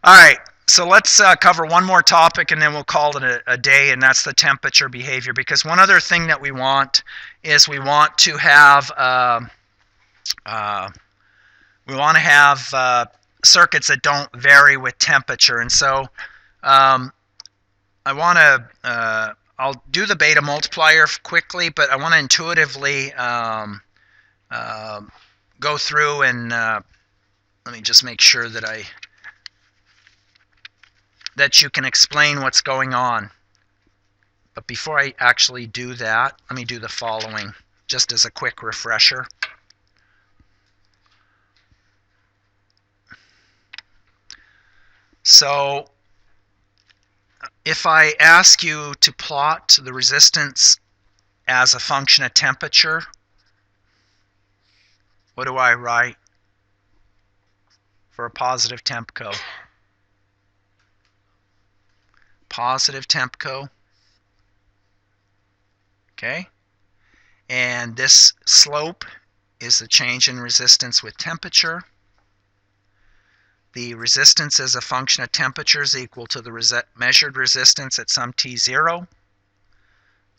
All right. So let's cover one more topic and then we'll call it a day, and that's the temperature behavior. Because one other thing that we want is we want to have circuits that don't vary with temperature. And so I want to, I'll do the beta multiplier quickly, but I want to intuitively go through and let me just make sure that that you can explain what's going on. But before I actually do that, let me do the following, just as a quick refresher. So if I ask you to plot the resistance as a function of temperature, what do I write for a positive temp code? Positive temp code. Okay? And this slope is the change in resistance with temperature. the resistance as a function of temperature is equal to the measured resistance at some T0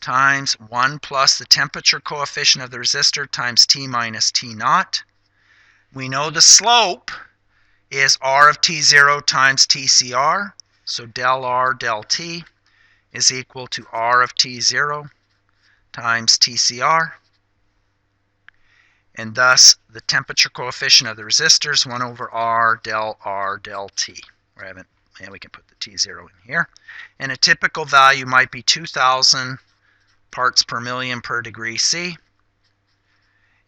times 1 plus the temperature coefficient of the resistor times T minus T naught. We know the slope is R of T0 times TCR, so del R del T is equal to R of T0 times TCR, and thus the temperature coefficient of the resistor is 1 over R del T. We can put the T0 in here. And a typical value might be 2,000 parts per million per degree C.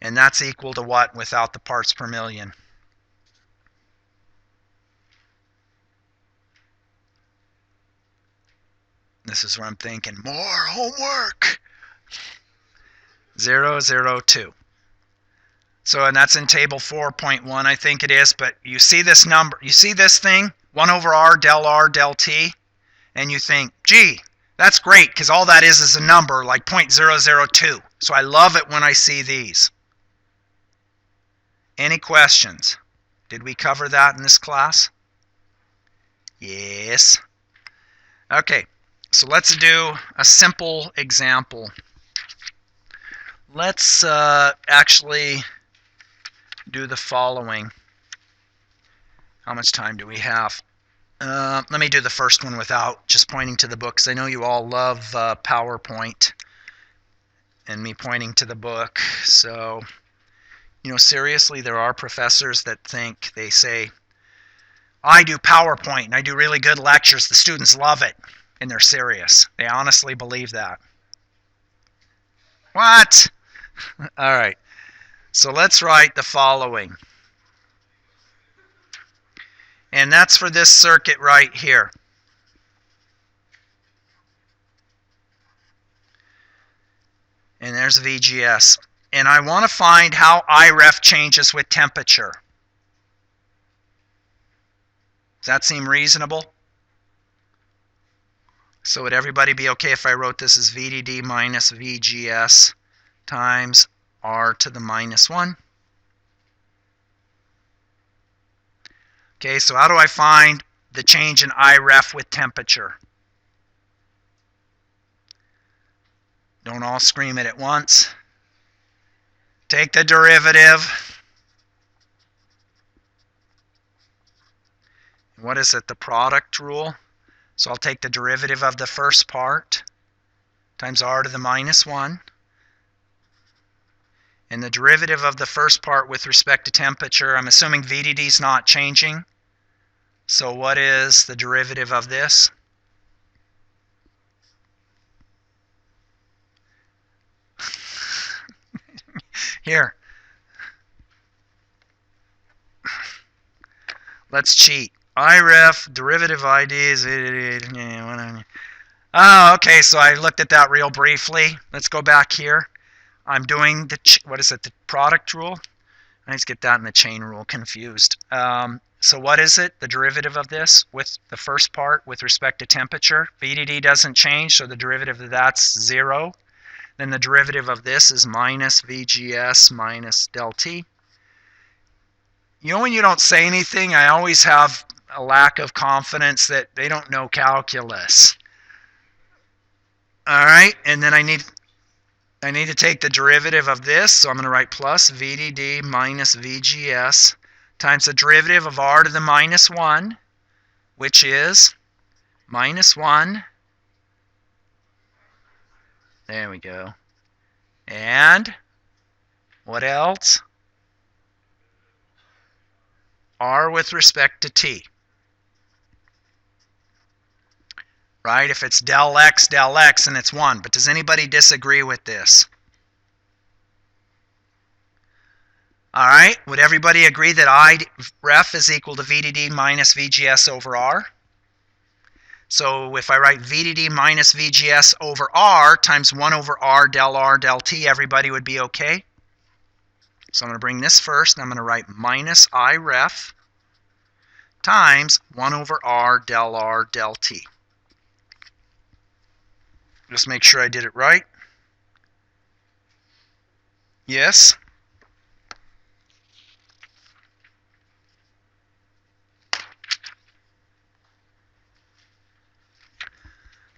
And that's equal to what without the parts per million? This is where I'm thinking, more homework. 002. So, and that's in table 4.1, I think it is, but you see this number, you see this thing, 1 over R del T, and you think, gee, that's great, because all that is a number, like 0.002. So I love it when I see these. Any questions? Did we cover that in this class? Yes. Okay, so let's do a simple example. Let's actually do the following. How much time do we have? Let me do the first one without just pointing to the book, because I know you all love PowerPoint and me pointing to the book. So, you know, seriously, there are professors that think, they say, I do PowerPoint and I do really good lectures. The students love it. And they're serious. They honestly believe that. What? All right. So let's write the following. And that's for this circuit right here. And there's VGS. And I want to find how IREF changes with temperature. Does that seem reasonable? So would everybody be okay if I wrote this as VDD minus VGS times R to the minus 1? Okay, so how do I find the change in IREF with temperature? Don't all scream it at once. Take the derivative. What is it? The product rule. So I'll take the derivative of the first part times R to the minus 1. And the derivative of the first part with respect to temperature, I'm assuming VDD is not changing. So what is the derivative of this? Here. Let's cheat. IREF, derivative ID is... Oh, okay, so I looked at that real briefly. Let's go back here. I'm doing the, what is it, the product rule? I just get that and the chain rule confused. So what is it, the derivative of this with the first part with respect to temperature? VDD doesn't change, so the derivative of that's 0. Then the derivative of this is minus VGS minus del T. You know, when you don't say anything, I always have a lack of confidence that they don't know calculus. All right, and then I need to take the derivative of this, so I'm going to write plus VDD minus VGS times the derivative of R to the minus 1, which is minus 1. There we go. And what else? R with respect to T. Right? If it's del X, and it's 1. But does anybody disagree with this? All right. Would everybody agree that IREF is equal to VDD minus VGS over R? So if I write VDD minus VGS over R times 1 over R del T, everybody would be okay? So I'm going to bring this first, and I'm going to write minus IREF times 1 over R del T. Just make sure I did it right. Yes?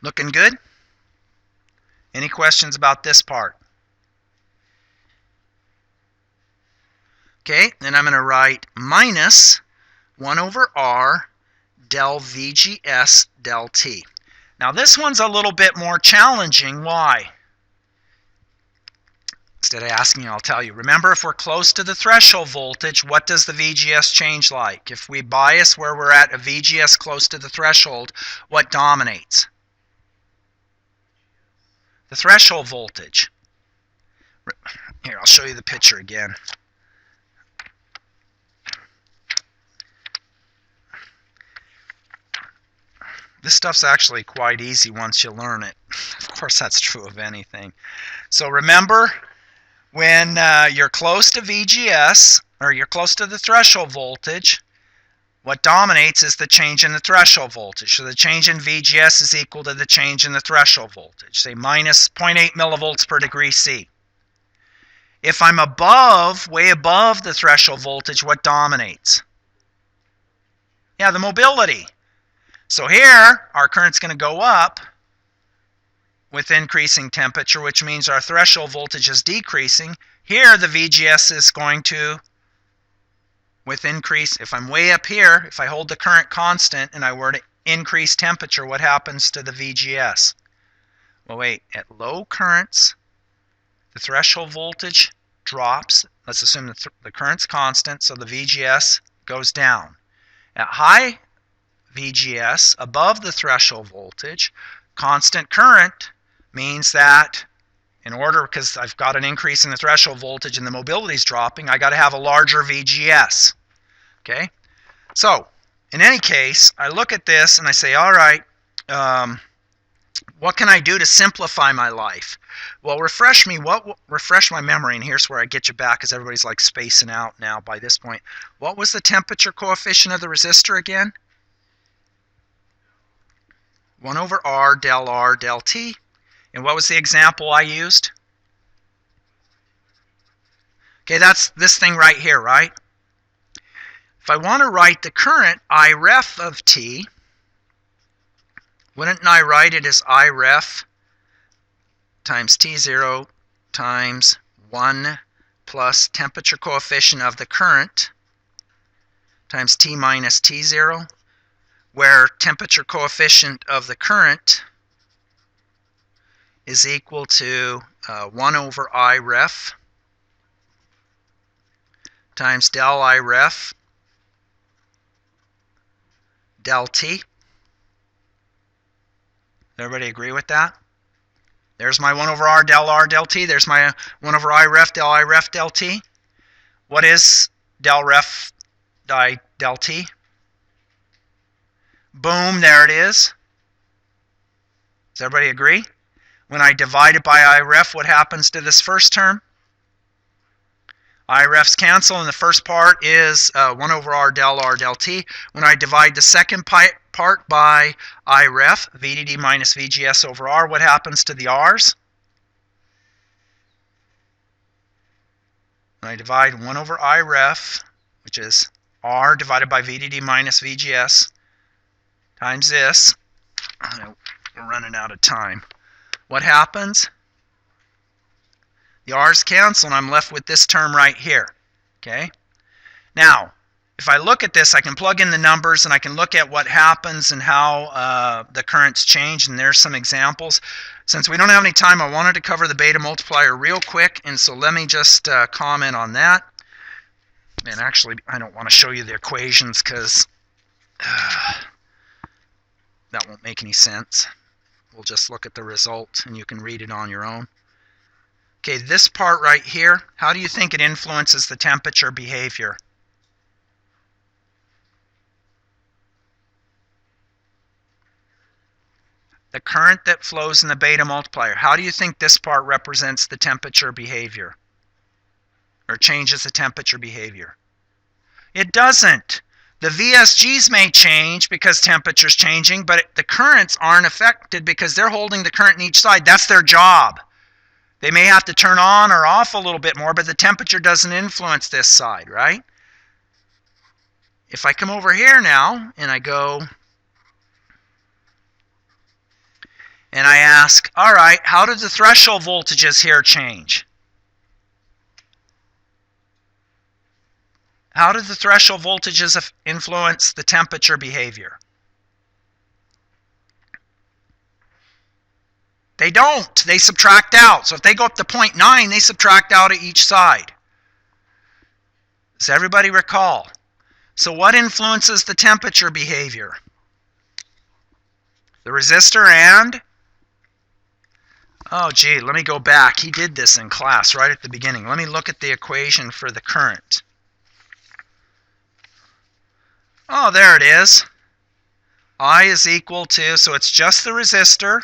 Looking good? Any questions about this part? Okay, then I'm going to write minus 1 over r del VGS del T. Now this one's a little bit more challenging. Why? Instead of asking you, I'll tell you. Remember, if we're close to the threshold voltage, what does the VGS change like? If we bias where we're at a VGS close to the threshold, what dominates? The threshold voltage. Here, I'll show you the picture again. This stuff's actually quite easy once you learn it. Of course, that's true of anything. So remember, when you're close to VGS, or you're close to the threshold voltage, what dominates is the change in the threshold voltage. So the change in VGS is equal to the change in the threshold voltage, say minus 0.8 millivolts per degree C. If I'm above, way above the threshold voltage, what dominates? Yeah, the mobility. So here, our current's going to go up with increasing temperature, which means our threshold voltage is decreasing. Here, the VGS is going to, with increase, if I'm way up here, if I hold the current constant and I were to increase temperature, what happens to the VGS? Well, wait, at low currents, the threshold voltage drops. Let's assume the current's constant, so the VGS goes down. At high VGS, above the threshold voltage, constant current means that in order, because I've got an increase in the threshold voltage and the mobility is dropping, I got to have a larger VGS. Okay? So, in any case, I look at this and I say, all right, what can I do to simplify my life? Well, refresh my memory, and here's where I get you back, because everybody's like spacing out now by this point. What was the temperature coefficient of the resistor again? 1 over r del T. And what was the example I used? Okay, that's this thing right here, right? If I want to write the current I ref of T, wouldn't I write it as I ref times T0 times 1 plus temperature coefficient of the current times T minus T0? Where temperature coefficient of the current is equal to 1 over I ref times del I ref del T. Everybody agree with that? There's my 1 over R del T. There's my 1 over I ref del T. What is del ref del T? Boom, there it is. Does everybody agree? When I divide it by I ref, what happens to this first term? I refs cancel, and the first part is 1 over R del T. When I divide the second part by I ref, VDD minus VGS over R, what happens to the R's? When I divide 1 over I ref, which is R divided by VDD minus VGS, times this, we're running out of time. What happens? The R's cancel, and I'm left with this term right here. Okay? Now, if I look at this, I can plug in the numbers, and I can look at what happens and how the currents change, and there's some examples. Since we don't have any time, I wanted to cover the beta multiplier real quick, and so let me just comment on that. And actually, I don't want to show you the equations because that won't make any sense. We'll just look at the result and you can read it on your own. Okay, this part right here, how do you think it influences the temperature behavior? The current that flows in the beta multiplier, how do you think this part represents the temperature behavior? Or changes the temperature behavior? It doesn't. The VSGs may change because temperature's changing, but the currents aren't affected because they're holding the current in each side. That's their job. They may have to turn on or off a little bit more, but the temperature doesn't influence this side, right? If I come over here now and I go And I ask, all right, how did the threshold voltages here change? How did the threshold voltages influence the temperature behavior? They don't. They subtract out. So if they go up to 0.9, they subtract out at each side. Does everybody recall? So what influences the temperature behavior? The resistor and... Oh, gee, let me go back. He did this in class right at the beginning. Let me look at the equation for the current. Oh, there it is. I is equal to, so it's just the resistor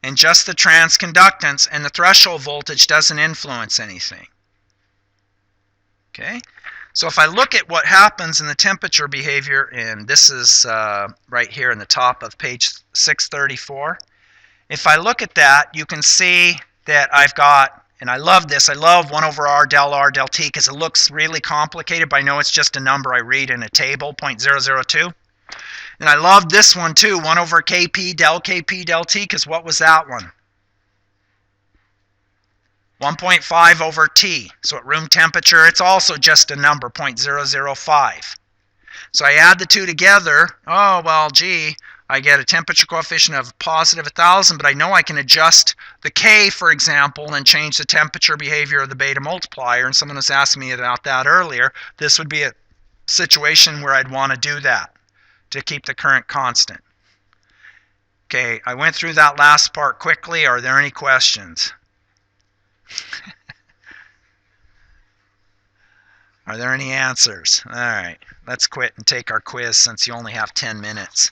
and just the transconductance, and the threshold voltage doesn't influence anything. Okay? So if I look at what happens in the temperature behavior, and this is right here in the top of page 634, if I look at that, you can see that I've got, and I love this, I love 1 over R del T because it looks really complicated, but I know it's just a number I read in a table, 0.002. And I love this one too, 1 over Kp del T, because what was that one? 1.5 over T. So at room temperature, it's also just a number, 0.005. So I add the two together. Oh, well, gee, I get a temperature coefficient of positive 1,000, but I know I can adjust the K, for example, and change the temperature behavior of the beta multiplier. And someone was asking me about that earlier. This would be a situation where I'd want to do that to keep the current constant. Okay, I went through that last part quickly. Are there any questions? Are there any answers? All right, let's quit and take our quiz since you only have 10 minutes.